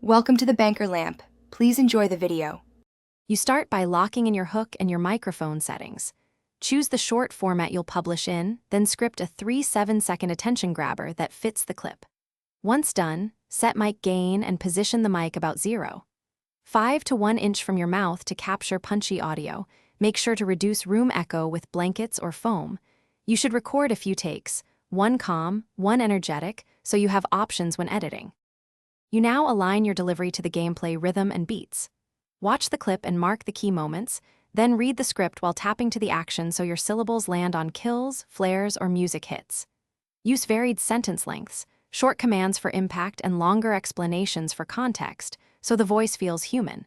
Welcome to the Banker Lamp. Please enjoy the video. You start by locking in your hook and your microphone settings. Choose the short format you'll publish in, then script a 3-7-second attention grabber that fits the clip. Once done, set mic gain and position the mic about 0.5 to 1 inch from your mouth to capture punchy audio. Make sure to reduce room echo with blankets or foam. You should record a few takes, one calm, one energetic, so you have options when editing. You now align your delivery to the gameplay rhythm and beats. Watch the clip and mark the key moments, then read the script while tapping to the action so your syllables land on kills, flares, or music hits. Use varied sentence lengths, short commands for impact and longer explanations for context, so the voice feels human.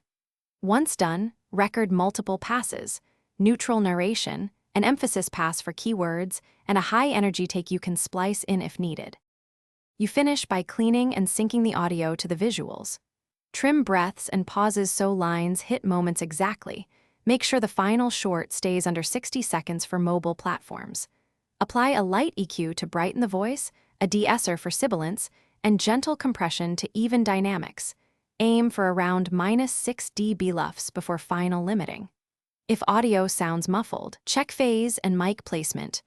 Once done, record multiple passes, neutral narration, an emphasis pass for keywords, and a high-energy take you can splice in if needed. You finish by cleaning and syncing the audio to the visuals. Trim breaths and pauses so lines hit moments exactly. Make sure the final short stays under 60 seconds for mobile platforms. Apply a light EQ to brighten the voice, a de-esser for sibilance, and gentle compression to even dynamics. Aim for around -6 dB LUFS before final limiting. If audio sounds muffled, check phase and mic placement.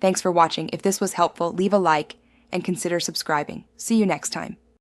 Thanks for watching. If this was helpful, leave a like and consider subscribing. See you next time.